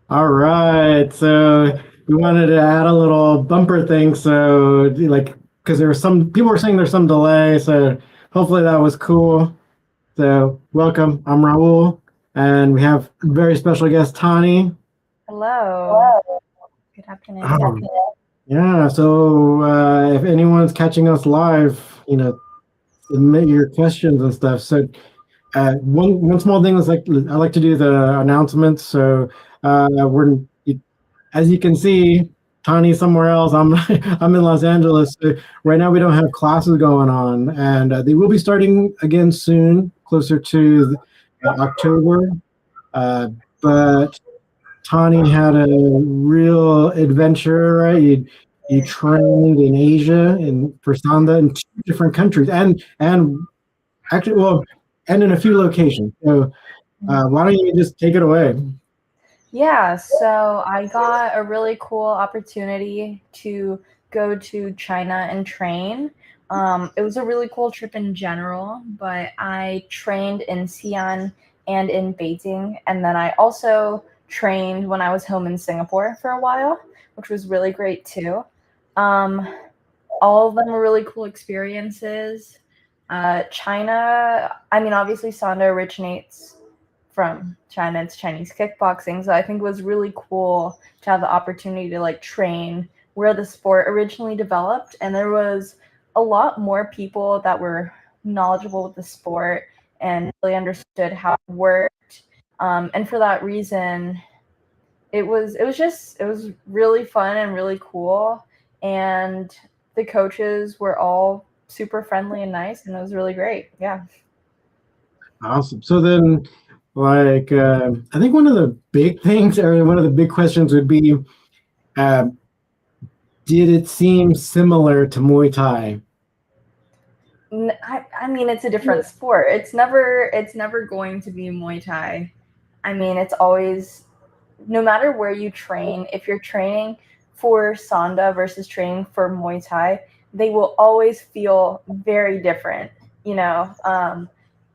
All right. So we wanted to add a little bumper thing. So because there was some people were saying there's some delay. So hopefully that was cool. So welcome. I'm Raul, and we have very special guest Tani. Hello. Good afternoon. Oh, yeah. So if anyone's catching us live, submit your questions and stuff. So one small thing is I like to do the announcements. So we're as you can see, Tany's somewhere else. I'm I'm in Los Angeles. So right now we don't have classes going on, and they will be starting again soon, closer to October. Uh, but Tani had a real adventure, right? You trained in Asia and for Sanda in two different countries, and actually, well, and in a few locations. So why don't you just take it away? Yeah, so I got a really cool opportunity to go to China and train. It was a really cool trip in general, but I trained in Xi'an and in Beijing, and then I also trained when I was home in Singapore for a while, which was really great too. Um, all of them were really cool experiences. China, I mean, obviously, Sanda originates from China. It's Chinese kickboxing, so I think it was really cool to have the opportunity to like train where the sport originally developed, and there was a lot more people that were knowledgeable with the sport and really understood how it worked. And for that reason, it was really fun and really cool, and the coaches were all super friendly and nice, and it was really great. Yeah. Awesome. So then, I think one of the big things, or one of the big questions would be, uh, did it seem similar to Muay Thai? I mean, it's a different sport. It's never going to be Muay Thai. I mean, it's always, no matter where you train, if you're training for Sanda versus training for Muay Thai, they will always feel very different, you know,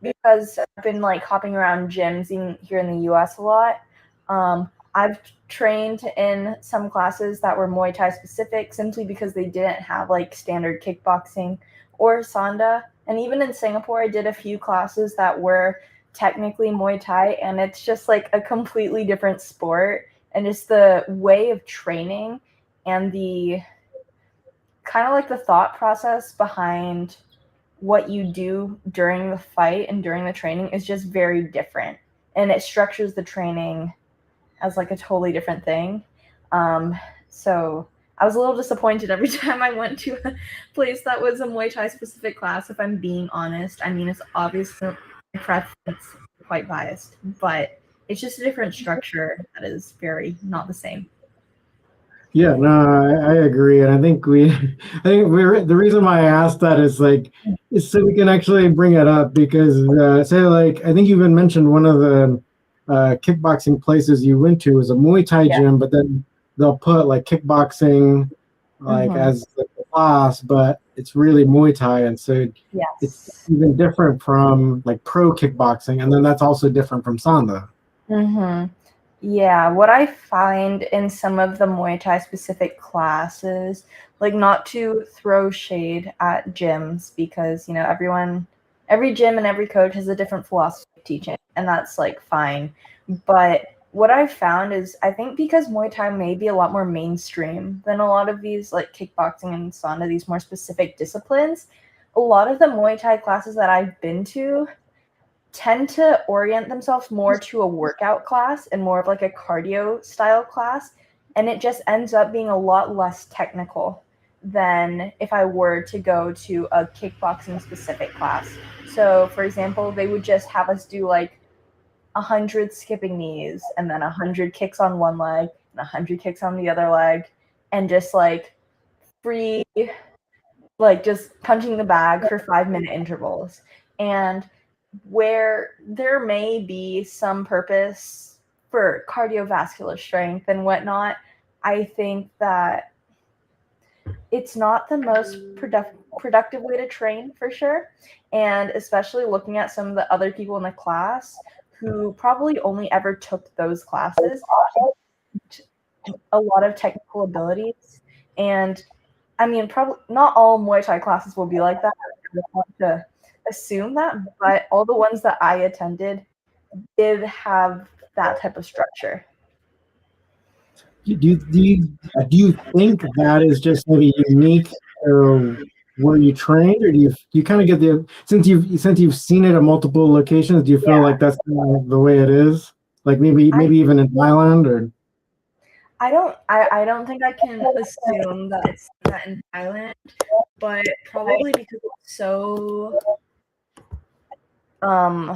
because I've been like hopping around gyms here in the US a lot. I've trained in some classes that were Muay Thai specific simply because they didn't have like standard kickboxing or Sanda. And even in Singapore, I did a few classes that were technically Muay Thai, and it's just like a completely different sport. And just the way of training and the kind of like the thought process behind what you do during the fight and during the training is just very different. And it structures the training as like a totally different thing. So I was a little disappointed every time I went to a place that was a Muay Thai specific class, if I'm being honest. I mean, it's obviously my preference, quite biased, but it's just a different structure that is very not the same. Yeah, no, I agree, and I think I think the reason why I asked that is so we can actually bring it up because say I think you even mentioned one of the kickboxing places you went to was a Muay Thai Yeah. gym, but then they'll put like kickboxing Mm-hmm. as the class, but it's really Muay Thai, and so it's Yes. even different from like pro kickboxing, and then that's also different from Sanda. Mm-hmm. Yeah, what I find in some of the Muay Thai specific classes, like not to throw shade at gyms because, every gym and every coach has a different philosophy of teaching, and that's like fine. But what I've found is I think because Muay Thai may be a lot more mainstream than a lot of these like kickboxing and sauna, these more specific disciplines, a lot of the Muay Thai classes that I've been to tend to orient themselves more to a workout class and more of like a cardio style class. And it just ends up being a lot less technical than if I were to go to a kickboxing specific class. So, for example, they would just have us do like 100 skipping knees and then 100 kicks on one leg and 100 kicks on the other leg and just like free, like just punching the bag for 5 minute intervals. And where there may be some purpose for cardiovascular strength and whatnot, I think that it's not the most productive way to train for sure. And especially looking at some of the other people in the class who probably only ever took those classes, a lot of technical abilities. And I mean, probably not all Muay Thai classes will be like that. I don't want to assume that, but all the ones that I attended did have that type of structure. Do you think that is just maybe unique to where you trained, or do you kind of get the since you've seen it at multiple locations? Do you feel Yeah. like that's kind of the way it is? Like maybe even in Thailand, or I don't think I can assume that it's that in Thailand, but probably because it's so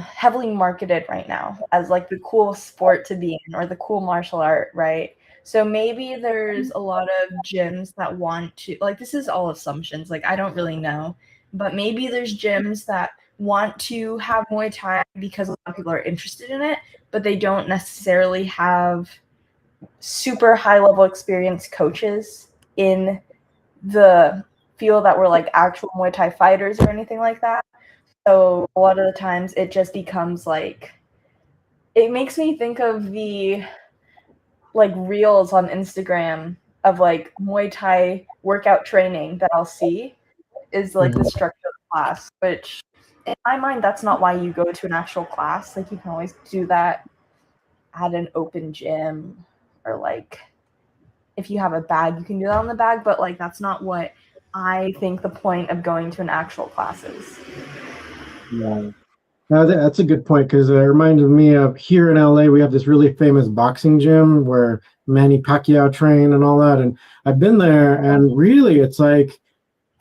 heavily marketed right now as like the cool sport to be in or the cool martial art, right? So maybe there's a lot of gyms that want to, like, this is all assumptions, like I don't really know, but maybe there's gyms that want to have Muay Thai because a lot of people are interested in it, but they don't necessarily have super high level experienced coaches in the field that were like actual Muay Thai fighters or anything like that. So a lot of the times it just becomes like, it makes me think of the like reels on Instagram of like Muay Thai workout training that I'll see is like the structure of the class, which in my mind, that's not why you go to an actual class. Like you can always do that at an open gym, or like if you have a bag, you can do that on the bag, but like that's not what I think the point of going to an actual class is. yeah. That's a good point because it reminded me of here in LA, we have this really famous boxing gym where Manny Pacquiao trained and all that. And I've been there, and really, it's like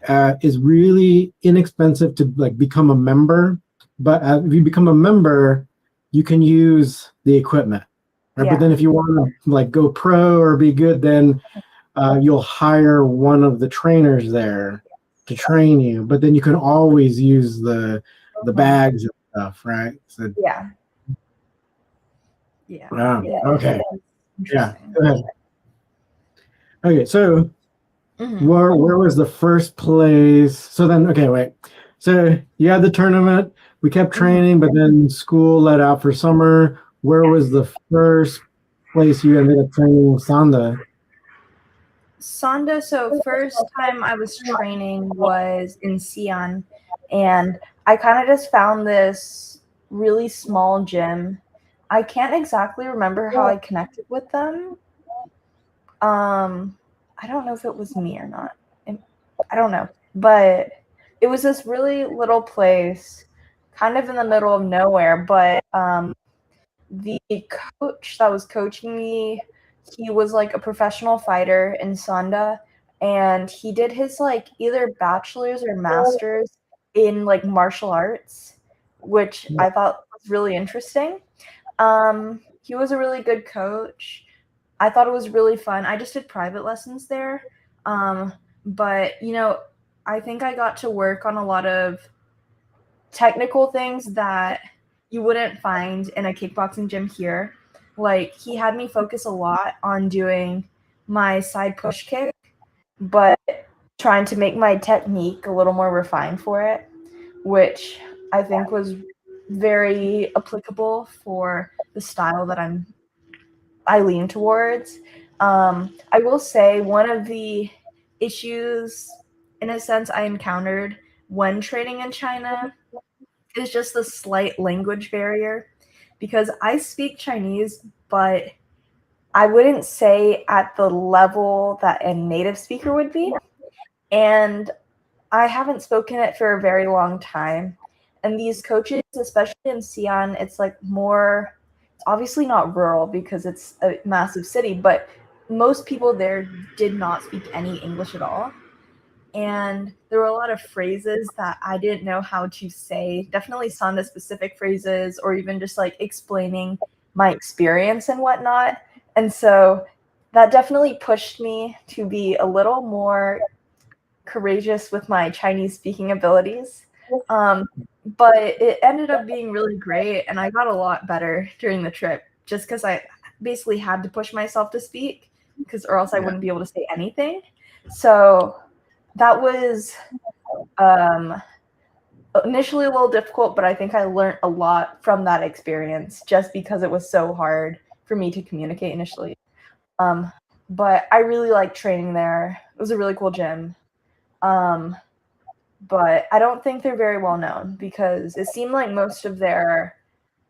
it's really inexpensive to like become a member. But if you become a member, you can use the equipment, right? But then Yeah. if you want to like go pro or be good, then you'll hire one of the trainers there to train you. But then you can always use the bags and stuff, right? So Yeah. Yeah. okay. Yeah. Interesting. Go ahead. Okay, so Mm-hmm. where was the first place? So then, okay, wait. So you had the tournament. We kept training, but then school let out for summer. Where was the first place you ended up training Sanda? Sanda, so first time I was training was in Xi'an, and I kind of just found this really small gym. I can't exactly remember how I connected with them. I don't know if it was me or not. I don't know, but it was this really little place, kind of in the middle of nowhere. But the coach that was coaching me, he was like a professional fighter in Sanda, and he did his like either bachelor's or master's in like martial arts, which I thought was really interesting. He was a really good coach. I thought it was really fun. I just did private lessons there. But I think I got to work on a lot of technical things that you wouldn't find in a kickboxing gym here. Like he had me focus a lot on doing my side push kick, but trying to make my technique a little more refined for it, which I think was very applicable for the style that I lean towards. I will say one of the issues, in a sense, I encountered when training in China is just the slight language barrier, because I speak Chinese, but I wouldn't say at the level that a native speaker would be. And I haven't spoken it for a very long time. And these coaches, especially in Xi'an, it's like more, it's obviously not rural because it's a massive city, but most people there did not speak any English at all. And there were a lot of phrases that I didn't know how to say, definitely Sanda specific phrases, or even just like explaining my experience and whatnot. And so that definitely pushed me to be a little more courageous with my Chinese speaking abilities. But it ended up being really great, and I got a lot better during the trip just because I basically had to push myself to speak, or else I wouldn't be able to say anything. So that was initially a little difficult, but I think I learned a lot from that experience just because it was so hard for me to communicate initially. But I really liked training there. It was a really cool gym. But I don't think they're very well known because it seemed like most of their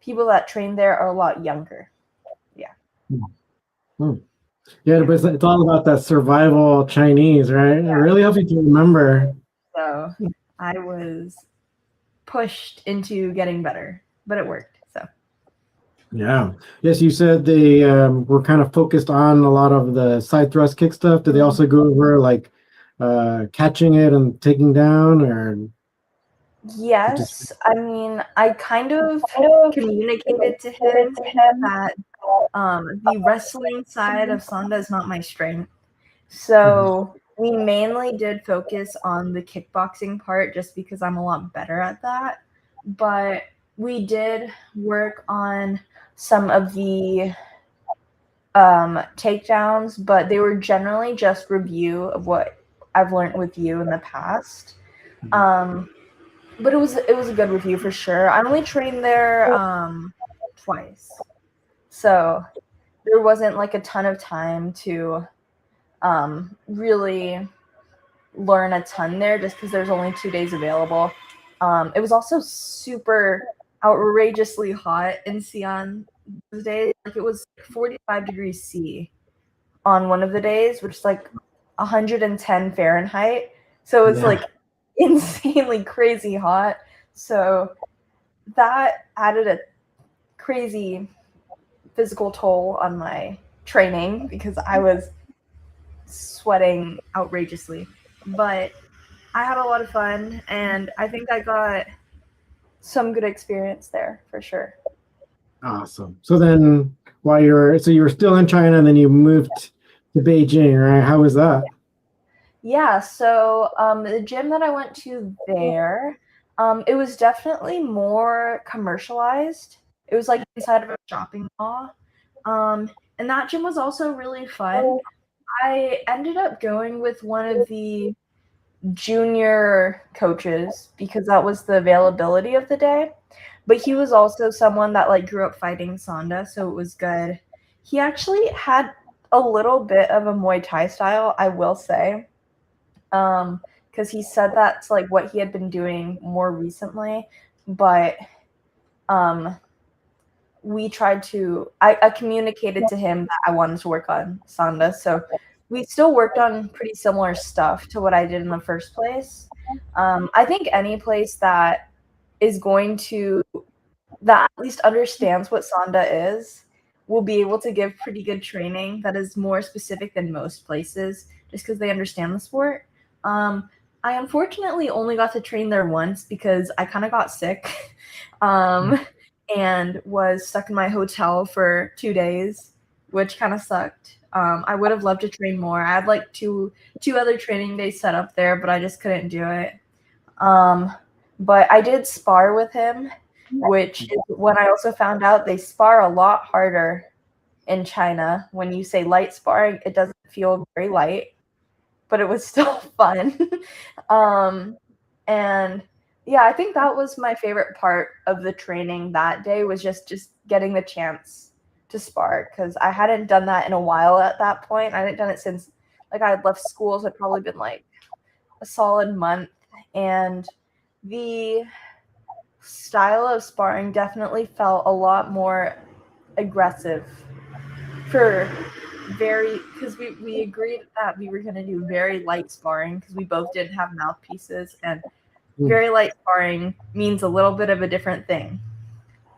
people that train there are a lot younger. Yeah. Yeah, but it's all about that survival Chinese, right? It really helps you to remember. So I was pushed into getting better, but it worked. So Yeah. Yes, you said they were kind of focused on a lot of the side thrust kick stuff. Did they also go over like catching it and taking down, or yes, I mean, I kind of communicated to him that the wrestling side of Sanda is not my strength. So we mainly did focus on the kickboxing part just because I'm a lot better at that. But we did work on some of the takedowns, but they were generally just review of what I've learned with you in the past. But it was a good review for sure. I only trained there twice. So there wasn't like a ton of time to really learn a ton there just because there's only 2 days available. It was also super outrageously hot in Xi'an those days. Like it was 45 degrees C on one of the days, which is like 110 Fahrenheit. So it's like insanely crazy hot. So that added a crazy physical toll on my training because I was sweating outrageously. But I had a lot of fun, and I think I got some good experience there for sure. Awesome. So then, while you were still in China, and then you moved to Beijing, right? How was that? Yeah, so the gym that I went to there, it was definitely more commercialized. It was like inside of a shopping mall. And that gym was also really fun. I ended up going with one of the junior coaches because that was the availability of the day. But he was also someone that like grew up fighting Sanda, so it was good. He actually had a little bit of a Muay Thai style, I will say. Because he said that's like what he had been doing more recently. But we tried to I communicated to him that I wanted to work on Sanda. So we still worked on pretty similar stuff to what I did in the first place. I think any place that is going to that at least understands what Sanda is will be able to give pretty good training that is more specific than most places just because they understand the sport. I unfortunately only got to train there once because I kind of got sick and was stuck in my hotel for 2 days, which kind of sucked. I would have loved to train more. I had like two other training days set up there, but I just couldn't do it. But I did spar with him, which is when I also found out they spar a lot harder in China. When you say light sparring, it doesn't feel very light, but it was still fun. And yeah, I think that was my favorite part of the training that day was just getting the chance to spar because I hadn't done that in a while at that point. I hadn't done it since like I had left school, so it'd probably been like a solid month. And the style of sparring definitely felt a lot more aggressive because we agreed that we were going to do very light sparring because we both didn't have mouthpieces, and very light sparring means a little bit of a different thing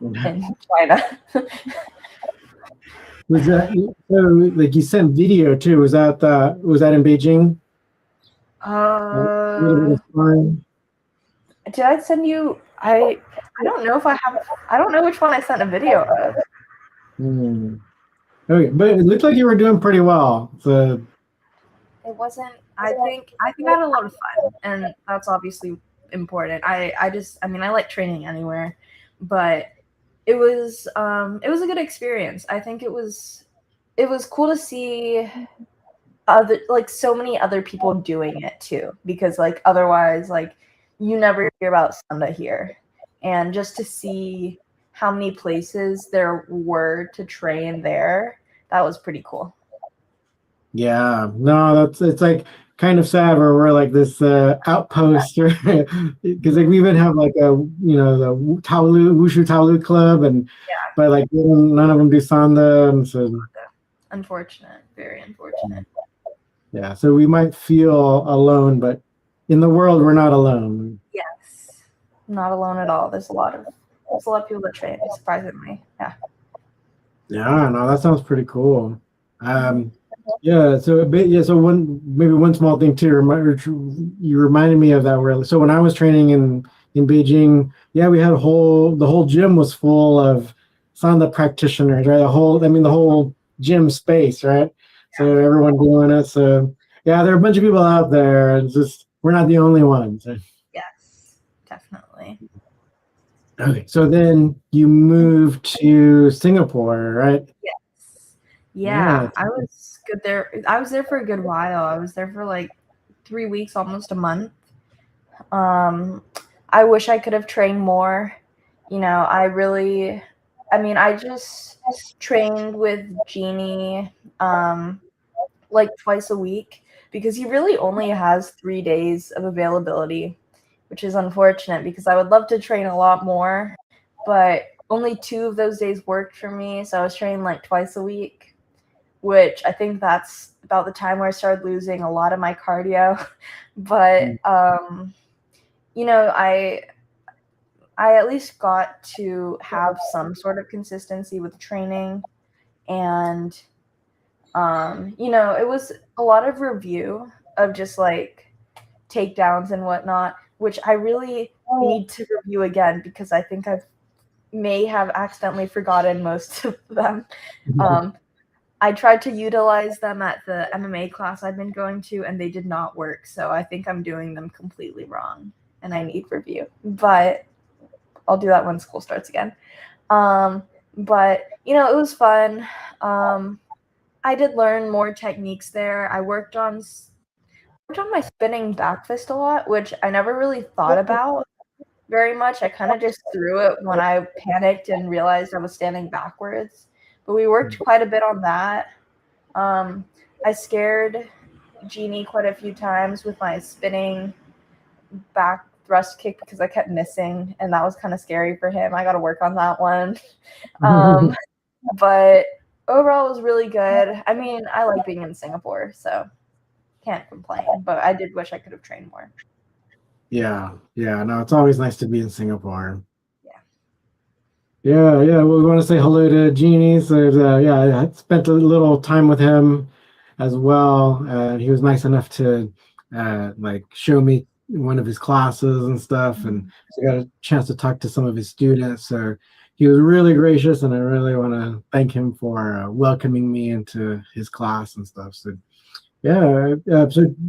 in China. Was that so? Like you sent video too? Was that in Beijing? Did I send you? I don't know if I have. I don't know which one I sent a video of. Okay, but it looked like you were doing pretty well. So it wasn't. I think I had a lot of fun, and that's obviously important. I like training anywhere, but it was a good experience. I think it was cool to see so many other people doing it too, because like otherwise like you never hear about Sanda here, and just to see how many places there were to train there, that was pretty cool. Yeah, no, it's like kind of sad where we're like this outpost, because like we even have like a the Wushu Taolu club, and Yeah, but like none of them do Sanda, and so unfortunate, very unfortunate. yeah, so we might feel alone, but in the world we're not alone. Yes, not alone at all. There's a lot of people that train, surprisingly. Yeah. Yeah, no, that sounds pretty cool. Mhm. Yeah, so a bit, yeah, so one small thing too. You reminded me of that. Where so when I was training in Beijing, yeah, we had the whole gym was full of Sanda practitioners, right? The whole gym space, right? So everyone doing it. So yeah, there are a bunch of people out there. It's just we're not the only ones. Yes, definitely. Okay, so then you moved to Singapore, right? Yes. Yeah. Yeah, I was good there. I was there for a good while. I was there for like 3 weeks, almost a month. Um, I wish I could have trained more. I just trained with Jeannie like twice a week because he really only has 3 days of availability, which is unfortunate because I would love to train a lot more, but only 2 of those days worked for me. So I was training like twice a week, which I think that's about the time where I started losing a lot of my cardio. But you know, I at least got to have some sort of consistency with training, and it was a lot of review of just like takedowns and whatnot, which I really need to review again because I think I may have accidentally forgotten most of them. Um, I tried to utilize them at the MMA class I've been going to, and they did not work. So I think I'm doing them completely wrong, and I need review. But I'll do that when school starts again. But it was fun. I did learn more techniques there. I worked on my spinning back fist a lot, which I never really thought about very much. I kind of just threw it when I panicked and realized I was standing backwards. But we worked quite a bit on that. I scared Jeannie quite a few times with my spinning back thrust kick because I kept missing, and that was kind of scary for him. I got to work on that one. Um, but overall, it was really good. I mean, I like being in Singapore, so can't complain. But I did wish I could have trained more. Yeah, yeah, no, it's always nice to be in Singapore. Yeah. Yeah, yeah. Well, we want to say hello to Jeannie. So, yeah, I spent a little time with him as well. He was nice enough to like show me one of his classes and stuff, and so I got a chance to talk to some of his students. So he was really gracious, and I really want to thank him for welcoming me into his class and stuff. So yeah.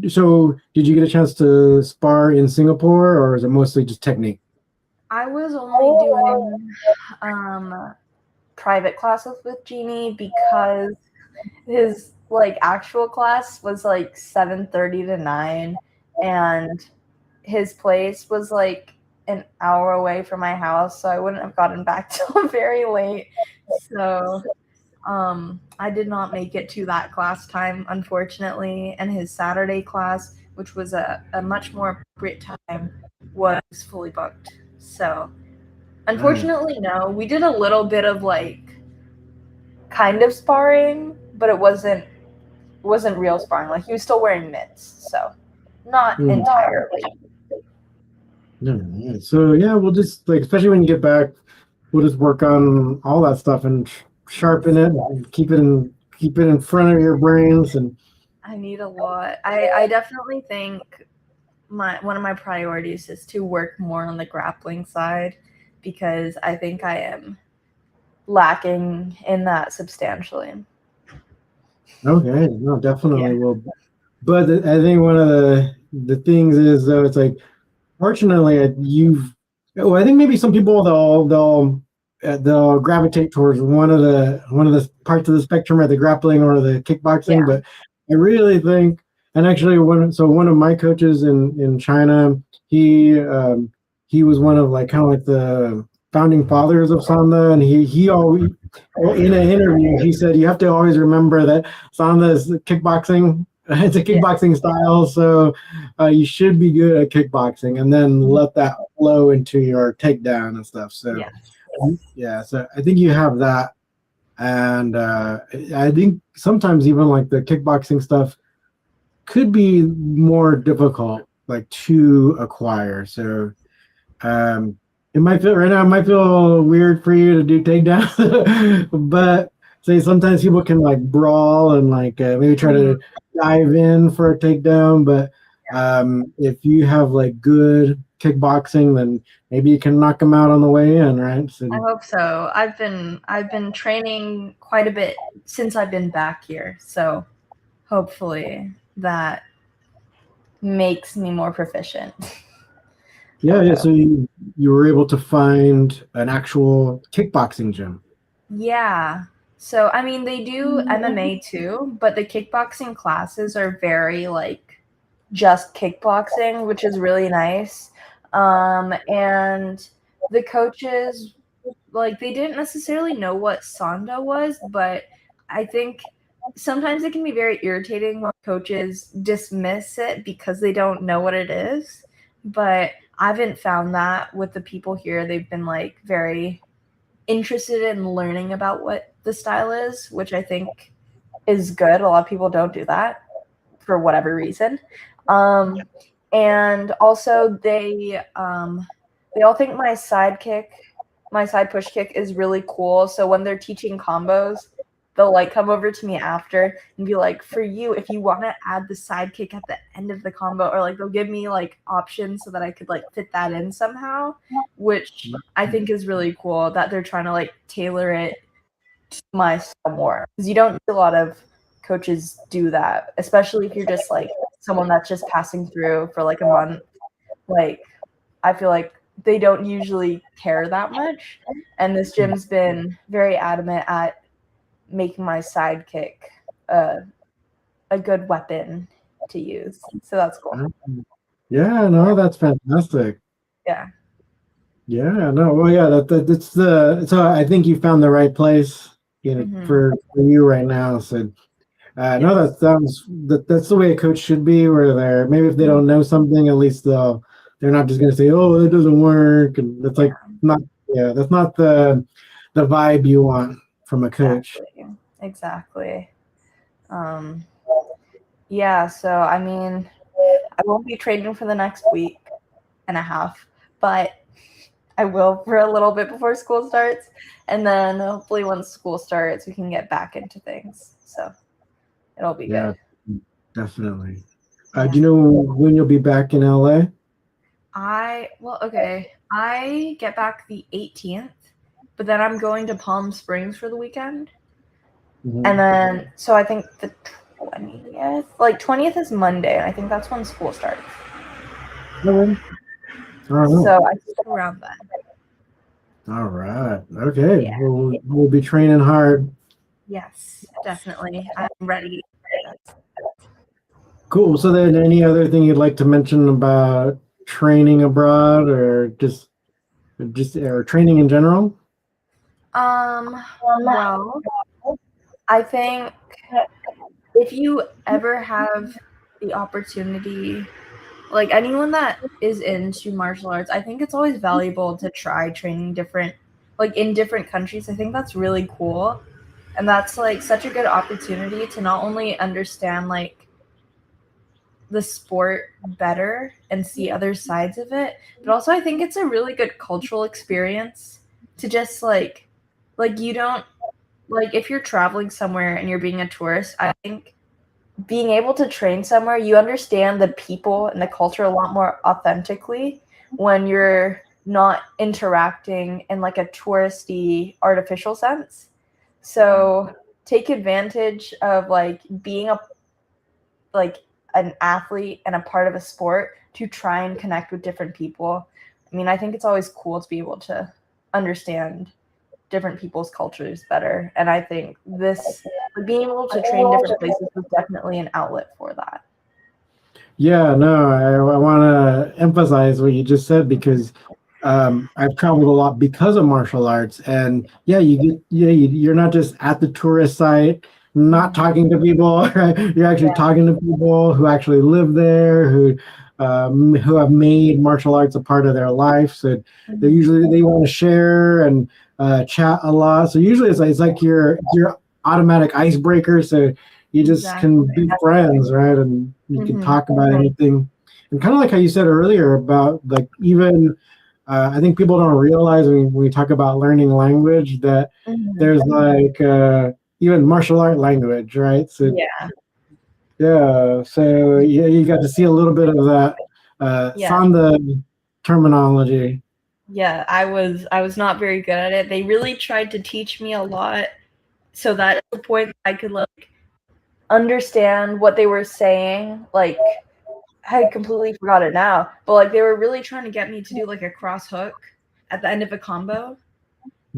So did you get a chance to spar in Singapore, or is it mostly just technique? I was only doing private classes with Jeannie because his like actual class was like 7:30 to 9, and his place was like an hour away from my house, so I wouldn't have gotten back till very late. So I did not make it to that class time, unfortunately, and his Saturday class, which was a much more appropriate time, was fully booked. So unfortunately, no. We did a little bit of like kind of sparring, but it wasn't real sparring. Like he was still wearing mitts, so not entirely. Yeah. So yeah, we'll just like, especially when you get back, we'll just work on all that stuff and sharpen it, and keep it in front of your brains. And I need a lot. I definitely think one of my priorities is to work more on the grappling side because I think I am lacking in that substantially. okay, no, definitely Yeah. will. But I think one of the things is though, it's like fortunately you've. Oh, I think maybe some people they'll gravitate towards one of the parts of the spectrum, or the grappling or the kickboxing. Yeah. But I really think, and actually one of my coaches in China, he was one of like kind of like founding fathers of Sanda, and he always, well, in an interview he said you have to always remember that Sanda is kickboxing. It's a Yeah. kickboxing style, so you should be good at kickboxing, and then let that flow into your takedown and stuff. So Yeah. yeah, so I think you have that, and I think sometimes even like the kickboxing stuff could be more difficult, like to acquire. So it might feel right now. It might feel weird for you to do takedowns, but say sometimes people can like brawl and like maybe try to dive in for a takedown. But if you have like good kickboxing, then maybe you can knock them out on the way in, right? So I hope so. I've been training quite a bit since I've been back here, so hopefully that makes me more proficient. yeah. So you were able to find an actual kickboxing gym. Yeah. So I mean they do MMA too, but the kickboxing classes are very like just kickboxing, which is really nice. And the coaches like they didn't necessarily know what Sanda was, but I think sometimes it can be very irritating when coaches dismiss it because they don't know what it is. But I haven't found that with the people here. They've been like very interested in learning about what the style is, which I think is good. A lot of people don't do that for whatever reason. And also they all think my side push kick is really cool. So when they're teaching combos, they'll like come over to me after and be like, for you, if you want to add the side kick at the end of the combo, or like they'll give me like options so that I could like fit that in somehow, which I think is really cool that they're trying to like tailor it to my style more. Because you don't see a lot of coaches do that, especially if you're just like someone that's just passing through for like a month. Like I feel like they don't usually care that much. And this gym's been very adamant at making my sidekick a good weapon to use. So that's cool. Yeah, no, that's fantastic. Yeah. Yeah, no, well, yeah, that's the. So I think you found the right place, for you right now. So no, that's the way a coach should be. Where they're maybe if they don't know something, at least they're not just gonna say, "Oh, it doesn't work," and that's like not. Yeah, that's not the vibe you want from a coach. Exactly. Yeah, so I mean, I won't be training for the next week and a half, but I will for a little bit before school starts. And then hopefully once school starts, we can get back into things. So it'll be good. Definitely. Do you know when you'll be back in LA? I get back the 18th, but then I'm going to Palm Springs for the weekend. And then, so I think the 20th, like 20th is Monday, and I think that's when school starts. So I think around then. All right. Okay. Yeah. We'll be training hard. Yes, definitely. I'm ready. Cool. So then any other thing you'd like to mention about training abroad or just or training in general? Well, I think if you ever have the opportunity, like anyone that is into martial arts, I think it's always valuable to try training in different countries. I think that's really cool. And that's like such a good opportunity to not only understand like the sport better and see other sides of it, but also I think it's a really good cultural experience to just like you don't like if you're traveling somewhere and you're being a tourist, I think being able to train somewhere, you understand the people and the culture a lot more authentically when you're not interacting in like a touristy artificial sense. So take advantage of like being an athlete and a part of a sport to try and connect with different people. I mean, I think it's always cool to be able to understand different people's cultures better. And I think being able to train different places was definitely an outlet for that. Yeah, no, I want to emphasize what you just said because I've traveled a lot because of martial arts, and yeah, you're not just at the tourist site, not Mhm. talking to people. Right? You're actually Yeah. talking to people who actually live there, who have made martial arts a part of their life. So Mhm. they want to share and chat a lot. So usually it's like your automatic icebreaker. So you just Exactly. can be friends, right? And you can Mhm. talk about anything. And kind of like how you said earlier about like even I think people don't realize when we talk about learning language that Mhm. there's like even martial art language, right? So Yeah. yeah, so yeah, you got to see a little bit of that Yeah. Sanda terminology. Yeah. I was not very good at it. They really tried to teach me a lot so that at the point I could like understand what they were saying. Like I completely forgot it now, but like they were really trying to get me to do like a cross hook at the end of a combo,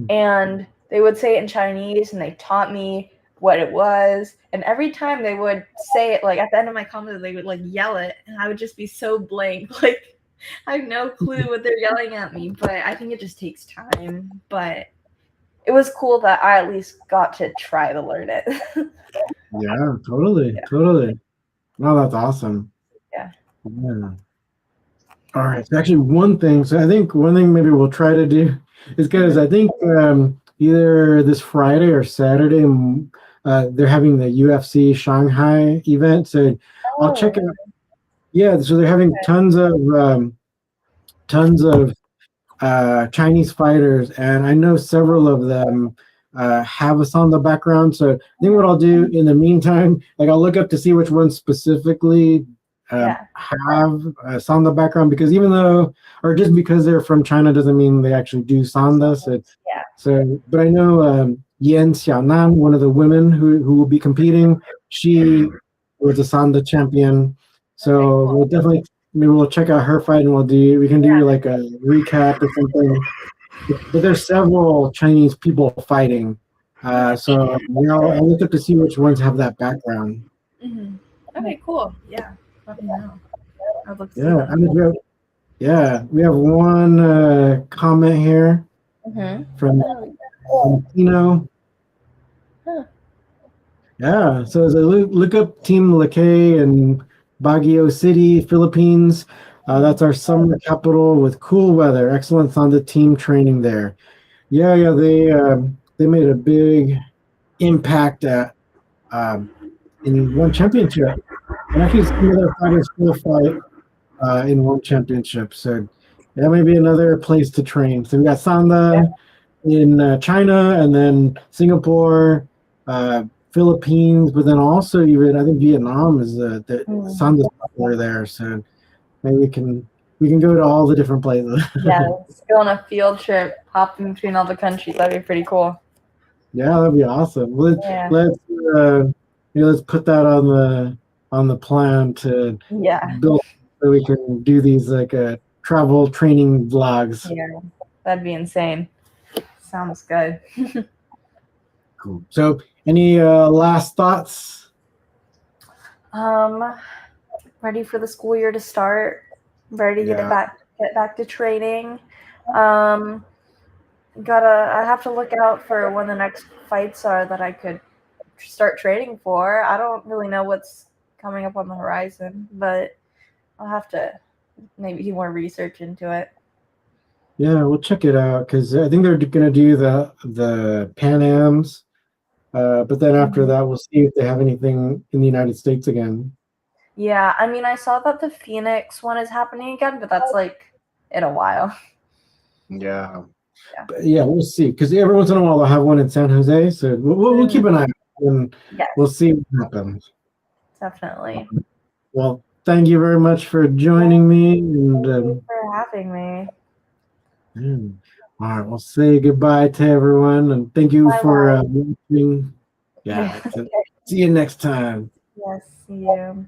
and they would say it in Chinese, and they taught me what it was. And every time they would say it, like at the end of my combo, they would like yell it, and I would just be so blank, like I have no clue what they're yelling at me. But I think it just takes time. But it was cool that I at least got to try to learn it. Yeah, totally, Yeah, totally. No, that's awesome. yeah. Yeah. All right. So actually, one thing. So I think one thing maybe we'll try to do is because I think either this Friday or Saturday, they're having the UFC Shanghai event. So I'll check Oh, it. Yeah. So they're having tons of Chinese fighters, and I know several of them have us on the background. So I think what I'll do in the meantime, like I'll look up to see which ones specifically yeah. have Sanda background, because even though, or just because they're from China doesn't mean they actually do Sanda. Yeah. But I know Yan Xiaonan, one of the women who will be competing, she was a Sanda champion. Okay, So cool. we'll definitely maybe we'll check out her fight and we can do like a recap or something. But there's several Chinese people fighting. So I'll look up to see which ones have that background. Hmm. Okay, cool. Yeah, let me know. I'd love to see Yeah, them. I mean, we have one comment here Mm-hmm. from Tino. Huh. Yeah, so as I look up Team Lakay in Baguio City, Philippines. That's our summer capital with cool weather. Excellence on the team training there. Yeah, they made a big impact at in one championship, and actually some of their fighters still fight in one championship. So that may be another place to train. So we got Sanda in China, and then Singapore, uh, Philippines, but then also even I think Vietnam is the Mm. Sanda's popular there. So maybe we can go to all the different places. Yeah, let's go on a field trip, hop in between all the countries. That'd be pretty cool. Yeah, that'd be awesome. Yeah. Let's uh, let's put that on the plan to Yeah. build so we can do these like travel training vlogs. Yeah. That'd be insane. Sounds good. Cool. So, any last thoughts? Um, ready for the school year to start. Ready to Yeah, get back to training. Um, I have to look out for when the next fights are that I could start training for. I don't really know what's coming up on the horizon, but I'll have to maybe do more research into it. yeah, we'll check it out because I think they're gonna do the Pan Ams, but then after Mhm. that, we'll see if they have anything in the United States again. Yeah, I mean, I saw that the Phoenix one is happening again, but that's like in a while. Yeah, Yeah. but yeah, we'll see because every once in a while they'll have one in San Jose, so we'll keep an eye out and Yes, we'll see what happens. definitely. Well, thank you very much for Thank joining me, and you for having me. yeah. All right, we'll say goodbye to everyone, and thank you Bye for bye. watching. Yeah. Yeah, see you next time. Yes, see you.